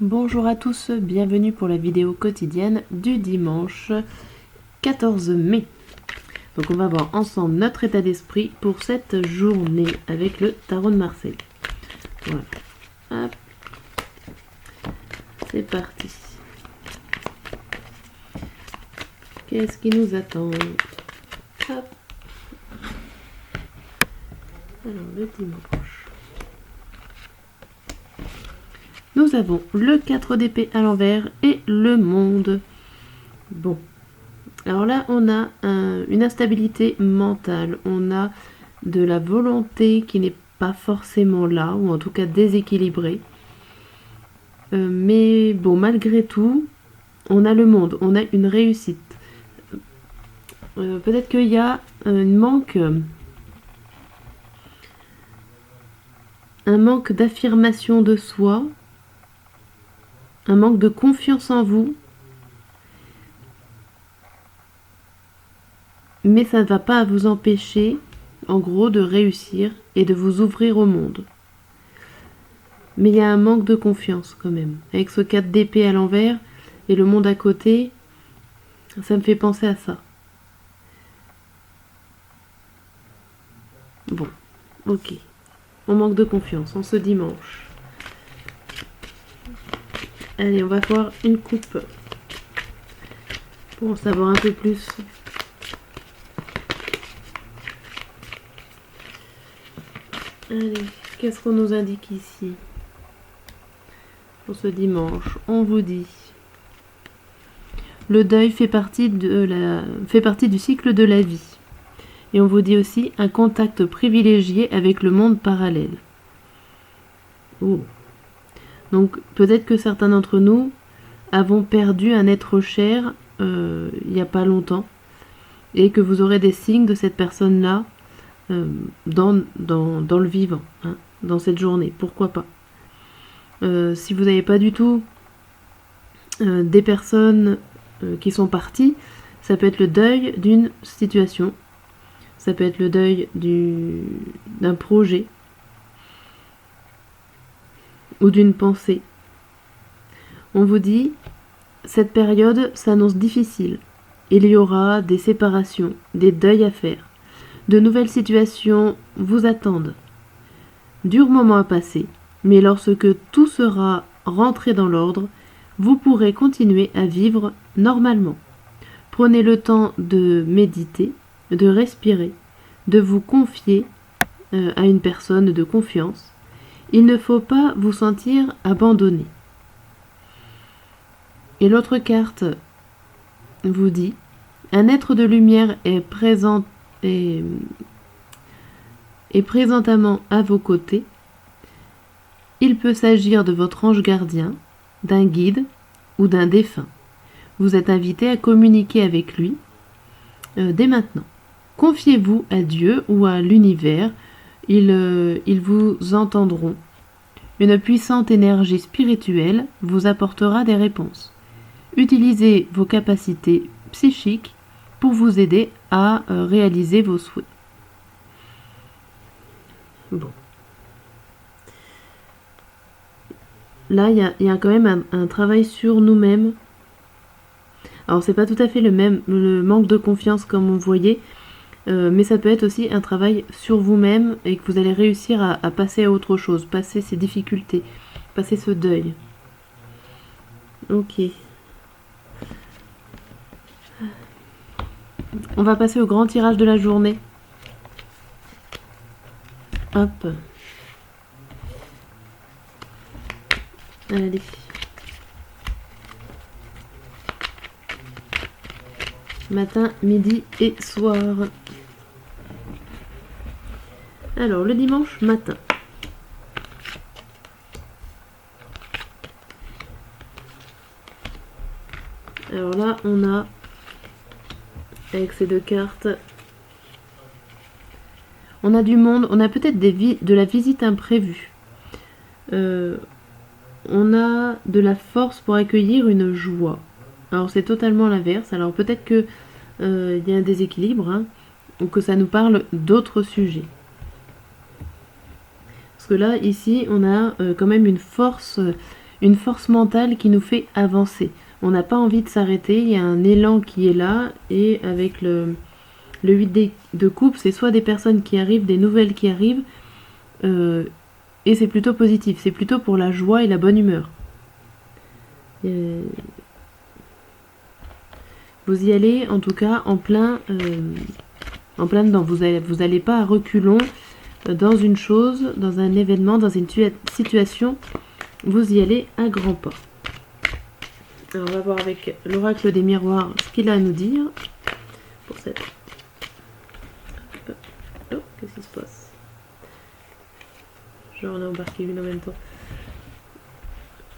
Bonjour à tous, bienvenue pour la vidéo quotidienne du dimanche 14 mai. Donc on va voir ensemble notre état d'esprit pour cette journée avec le tarot de Marseille. Voilà. Hop. C'est parti. Qu'est-ce qui nous attend? Hop. Alors le dimanche. Nous avons le 4 d'épée à l'envers et le monde. Bon. Alors là, on a une instabilité mentale. On a de la volonté qui n'est pas forcément là, ou en tout cas déséquilibrée. Mais bon, malgré tout, on a le monde. On a une réussite. Peut-être qu'il y a un manque d'affirmation de soi. Un manque de confiance en vous, mais ça ne va pas vous empêcher, en gros, de réussir et de vous ouvrir au monde. Mais il y a un manque de confiance quand même. Avec ce 4 d'épée à l'envers et le monde à côté, ça me fait penser à ça. Bon, ok. On manque de confiance en ce dimanche. Allez, on va voir une coupe pour en savoir un peu plus. Allez, qu'est-ce qu'on nous indique ici pour ce dimanche? On vous dit le deuil fait partie du cycle de la vie. Et on vous dit aussi un contact privilégié avec le monde parallèle. Oh. Donc peut-être que certains d'entre nous avons perdu un être cher il n'y a pas longtemps et que vous aurez des signes de cette personne-là dans le vivant, hein, dans cette journée, pourquoi pas. Si vous n'avez pas du tout des personnes qui sont parties, ça peut être le deuil d'une situation, ça peut être le deuil d'un projet ou d'une pensée. On vous dit, cette période s'annonce difficile. Il y aura des séparations, des deuils à faire. De nouvelles situations vous attendent. Dur moment à passer, mais lorsque tout sera rentré dans l'ordre, vous pourrez continuer à vivre normalement. Prenez le temps de méditer, de respirer, de vous confier à une personne de confiance. Il ne faut pas vous sentir abandonné. Et l'autre carte vous dit, un être de lumière est présentement à vos côtés. Il peut s'agir de votre ange gardien, d'un guide ou d'un défunt. Vous êtes invité à communiquer avec lui dès maintenant. Confiez-vous à Dieu ou à l'univers, ils vous entendront. Une puissante énergie spirituelle vous apportera des réponses. Utilisez vos capacités psychiques pour vous aider à réaliser vos souhaits. Bon. Là, il y a quand même un travail sur nous-mêmes. Alors, c'est pas tout à fait le manque de confiance comme on voyait, mais ça peut être aussi un travail sur vous-même et que vous allez réussir à passer à autre chose, passer ces difficultés, passer ce deuil. Ok. On va passer au grand tirage de la journée. Hop. Allez. Matin, midi et soir. Alors, le dimanche matin. Alors là, on a, avec ces deux cartes, on a du monde, on a peut-être de la visite imprévue. On a de la force pour accueillir une joie. Alors c'est totalement l'inverse. Alors peut-être que y a un déséquilibre, hein, ou que ça nous parle d'autres sujets. Parce que là, ici, on a quand même une force une force mentale qui nous fait avancer. On n'a pas envie de s'arrêter, il y a un élan qui est là, et avec le 8 de coupe, c'est soit des personnes qui arrivent, des nouvelles qui arrivent, et c'est plutôt positif, c'est plutôt pour la joie et la bonne humeur. Vous y allez en tout cas en plein dedans, vous allez pas à reculons dans une chose, dans un événement, dans une situation, vous y allez à grands pas. Alors on va voir avec l'oracle des miroirs ce qu'il a à nous dire pour cette... Oh, qu'est-ce qui se passe? Genre on a embarqué une en même temps.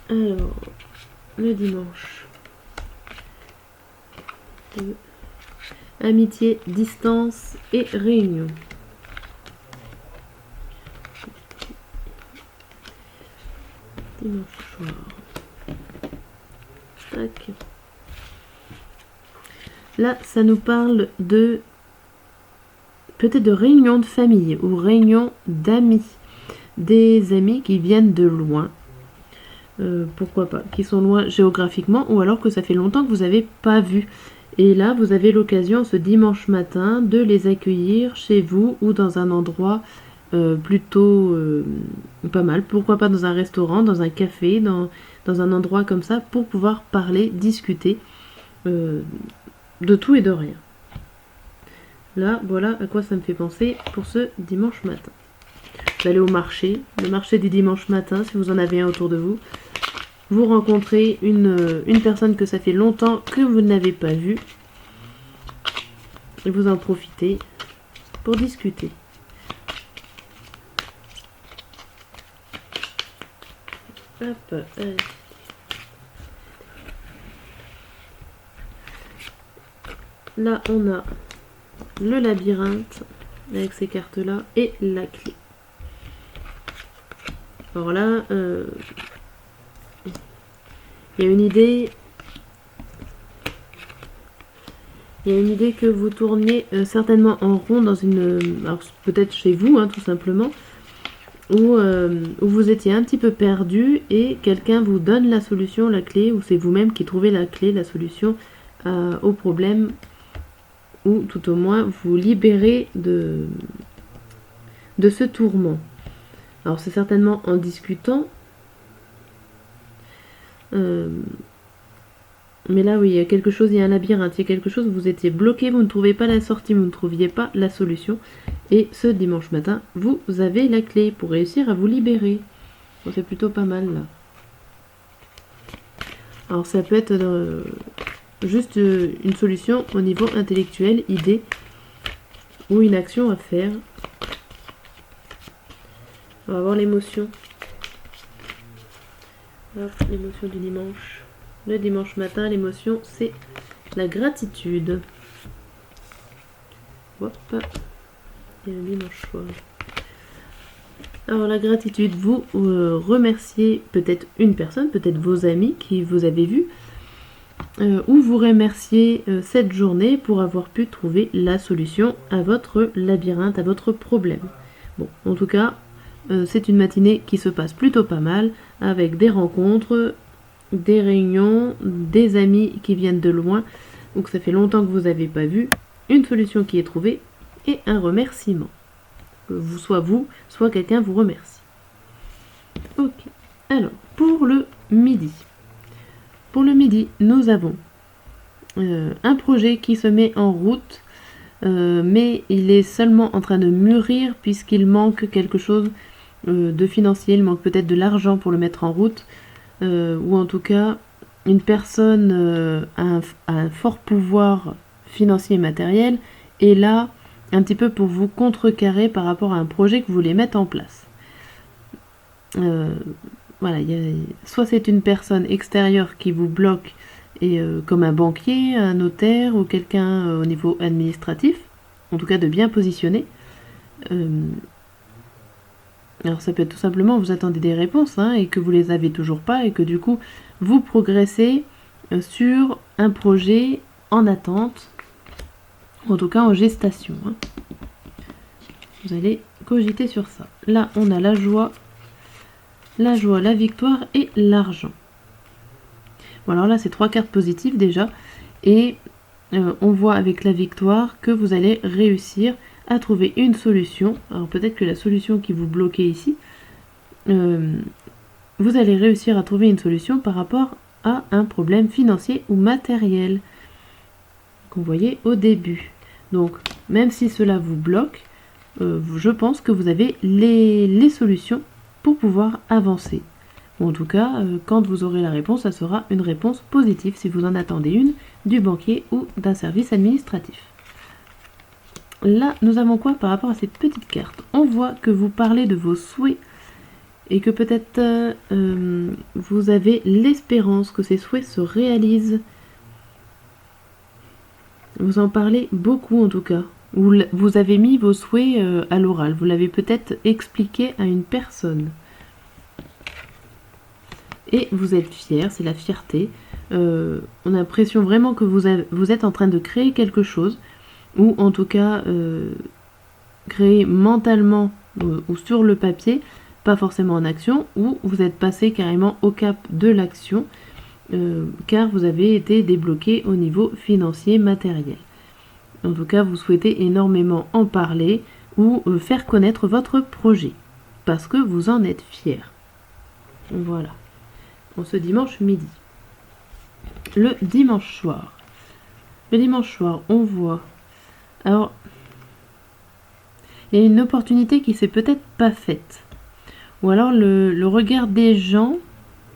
Alors, le dimanche. Amitié, distance et réunion. Dimanche soir. Tac. Là, ça nous parle de peut-être de réunion de famille ou réunion d'amis. Des amis qui viennent de loin. Pourquoi pas, qui sont loin géographiquement, ou alors que ça fait longtemps que vous n'avez pas vu. Et là, vous avez l'occasion ce dimanche matin de les accueillir chez vous ou dans un endroit plutôt pas mal. Pourquoi pas dans un restaurant, dans un café, dans un endroit comme ça, pour pouvoir parler, discuter de tout et de rien. Là, voilà à quoi ça me fait penser pour ce dimanche matin. Vous allez au marché, le marché du dimanche matin, si vous en avez un autour de vous. Vous rencontrez une personne que ça fait longtemps que vous n'avez pas vue. Et vous en profitez pour discuter. Hop, allez. Là, on a le labyrinthe avec ces cartes-là et la clé. Alors là, il y a une idée. Il y a une idée que vous tourniez certainement en rond dans une... Alors peut-être chez vous, hein, tout simplement, où vous étiez un petit peu perdu et quelqu'un vous donne la solution, la clé, ou c'est vous-même qui trouvez la clé, la solution au problème, ou tout au moins vous libérez de ce tourment. Alors c'est certainement en discutant. Mais là oui, il y a quelque chose, il y a un labyrinthe, il y a quelque chose, vous étiez bloqué, vous ne trouvez pas la sortie, vous ne trouviez pas la solution. Et ce dimanche matin, vous avez la clé pour réussir à vous libérer. Bon, c'est plutôt pas mal là. Alors ça peut être juste une solution au niveau intellectuel, idée, ou une action à faire. On va voir l'émotion. L'émotion du dimanche. Le dimanche matin, l'émotion, c'est la gratitude. Hop. Et le dimanche soir. Alors la gratitude, vous remerciez peut-être une personne, peut-être vos amis qui vous avez vus, ou vous remerciez cette journée pour avoir pu trouver la solution à votre labyrinthe, à votre problème. Bon, en tout cas, c'est une matinée qui se passe plutôt pas mal, avec des rencontres, des réunions, des amis qui viennent de loin, ou que ça fait longtemps que vous n'avez pas vu, une solution qui est trouvée, et un remerciement. Soit quelqu'un vous remercie. Ok, alors, pour le midi. Pour le midi, nous avons un projet qui se met en route, mais il est seulement en train de mûrir puisqu'il manque quelque chose de financier, il manque peut-être de l'argent pour le mettre en route, ou en tout cas, une personne a un fort pouvoir financier et matériel, et là, un petit peu pour vous contrecarrer par rapport à un projet que vous voulez mettre en place. Voilà, soit c'est une personne extérieure qui vous bloque, et comme un banquier, un notaire ou quelqu'un au niveau administratif, en tout cas de bien positionné. Alors ça peut être tout simplement, vous attendez des réponses et que vous les avez toujours pas et que du coup vous progressez sur un projet en attente, en tout cas en gestation. Vous allez cogiter sur ça. Là on a la joie la joie, la victoire et l'argent. Bon, alors là, c'est 3 cartes positives déjà. Et on voit avec la victoire que vous allez réussir à trouver une solution. Alors peut-être que la solution qui vous bloquait ici, vous allez réussir à trouver une solution par rapport à un problème financier ou matériel qu'on voyait au début. Donc, même si cela vous bloque, je pense que vous avez les solutions pour pouvoir avancer. Ou en tout cas, quand vous aurez la réponse, ça sera une réponse positive si vous en attendez une du banquier ou d'un service administratif. Là, nous avons quoi par rapport à cette petite carte? On voit que vous parlez de vos souhaits et que peut-être vous avez l'espérance que ces souhaits se réalisent. Vous en parlez beaucoup en tout cas. Vous avez mis vos souhaits à l'oral. Vous l'avez peut-être expliqué à une personne. Et vous êtes fier, c'est la fierté. On a l'impression vraiment que vous êtes en train de créer quelque chose, ou en tout cas créer mentalement ou sur le papier, pas forcément en action, ou vous êtes passé carrément au cap de l'action, car vous avez été débloqué au niveau financier matériel. En tout cas, vous souhaitez énormément en parler ou faire connaître votre projet, parce que vous en êtes fier. Voilà. En ce dimanche midi. Le dimanche soir. Le dimanche soir, on voit... Alors, il y a une opportunité qui s'est peut-être pas faite. Ou alors le regard des gens,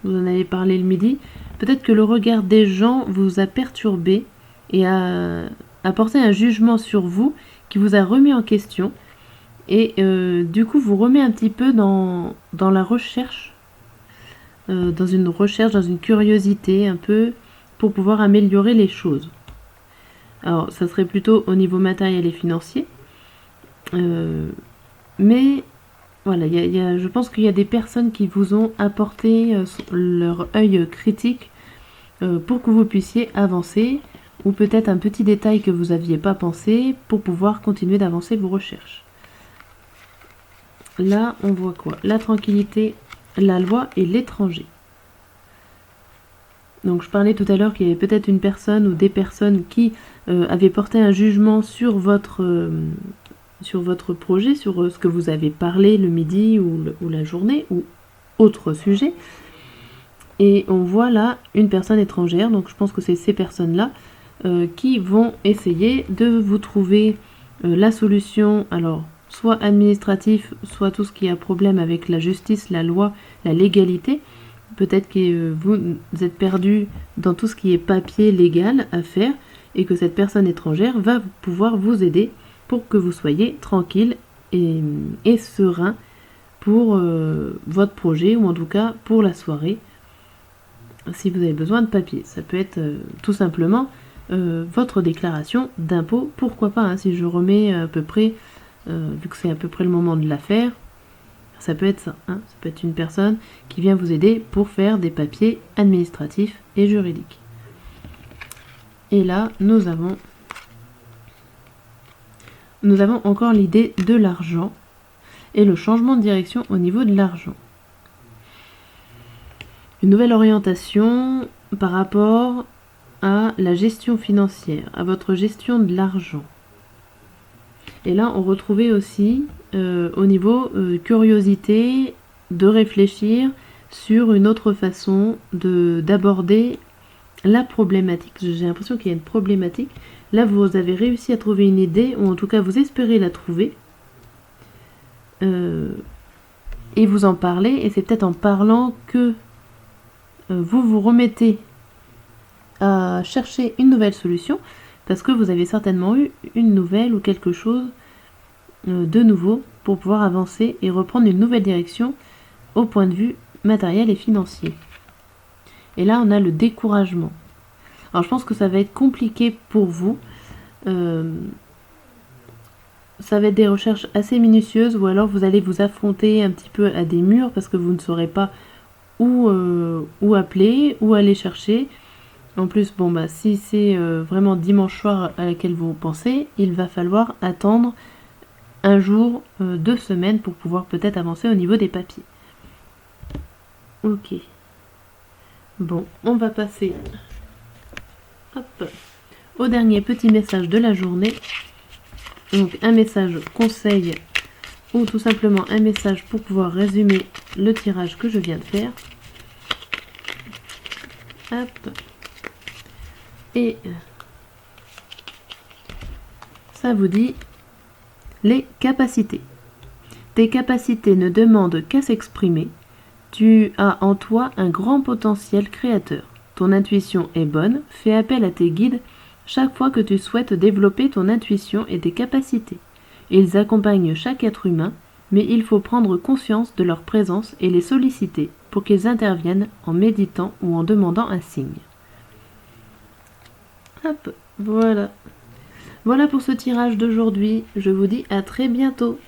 vous en avez parlé le midi, peut-être que le regard des gens vous a perturbé et a apporté un jugement sur vous qui vous a remis en question. Et du coup, vous remet un petit peu dans la recherche, dans une curiosité un peu, pour pouvoir améliorer les choses. Alors, ça serait plutôt au niveau matériel et financier. Mais voilà, je pense qu'il y a des personnes qui vous ont apporté leur œil critique pour que vous puissiez avancer, ou peut-être un petit détail que vous n'aviez pas pensé pour pouvoir continuer d'avancer vos recherches. Là, on voit quoi? La tranquillité, la loi et l'étranger. Donc je parlais tout à l'heure qu'il y avait peut-être une personne ou des personnes qui avaient porté un jugement sur votre projet, sur ce que vous avez parlé le midi ou la journée, ou autre sujet. Et on voit là une personne étrangère, donc je pense que c'est ces personnes-là qui vont essayer de vous trouver la solution, alors soit administratif, soit tout ce qui a problème avec la justice, la loi, la légalité. Peut-être que vous êtes perdu dans tout ce qui est papier légal à faire et que cette personne étrangère va pouvoir vous aider pour que vous soyez tranquille et serein pour votre projet, ou en tout cas pour la soirée, si vous avez besoin de papier. Ça peut être tout simplement votre déclaration d'impôt, pourquoi pas, hein, si je remets à peu près, vu que c'est à peu près le moment de l'affaire, ça peut être ça, hein, ça peut être une personne qui vient vous aider pour faire des papiers administratifs et juridiques. Et là, nous avons encore l'idée de l'argent et le changement de direction au niveau de l'argent. Une nouvelle orientation par rapport à la gestion financière, à votre gestion de l'argent. Et là, on retrouvait aussi au niveau curiosité de réfléchir sur une autre façon d'aborder la problématique. J'ai l'impression qu'il y a une problématique. Là, vous avez réussi à trouver une idée, ou en tout cas, vous espérez la trouver. Et vous en parlez, et c'est peut-être en parlant que vous vous remettez à chercher une nouvelle solution, parce que vous avez certainement eu une nouvelle ou quelque chose de nouveau pour pouvoir avancer et reprendre une nouvelle direction au point de vue matériel et financier. Et là, on a le découragement. Alors, je pense que ça va être compliqué pour vous. Ça va être des recherches assez minutieuses, ou alors vous allez vous affronter un petit peu à des murs parce que vous ne saurez pas où appeler, où aller chercher. En plus, si c'est vraiment dimanche soir à laquelle vous pensez, il va falloir attendre un jour, 2 semaines pour pouvoir peut-être avancer au niveau des papiers. Ok. Bon, on va passer au dernier petit message de la journée. Donc un message conseil ou tout simplement un message pour pouvoir résumer le tirage que je viens de faire. Hop. Et ça vous dit les capacités. Tes capacités ne demandent qu'à s'exprimer. Tu as en toi un grand potentiel créateur. Ton intuition est bonne. Fais appel à tes guides chaque fois que tu souhaites développer ton intuition et tes capacités. Ils accompagnent chaque être humain, mais il faut prendre conscience de leur présence et les solliciter pour qu'ils interviennent en méditant ou en demandant un signe. Hop, voilà. Voilà pour ce tirage d'aujourd'hui. Je vous dis à très bientôt.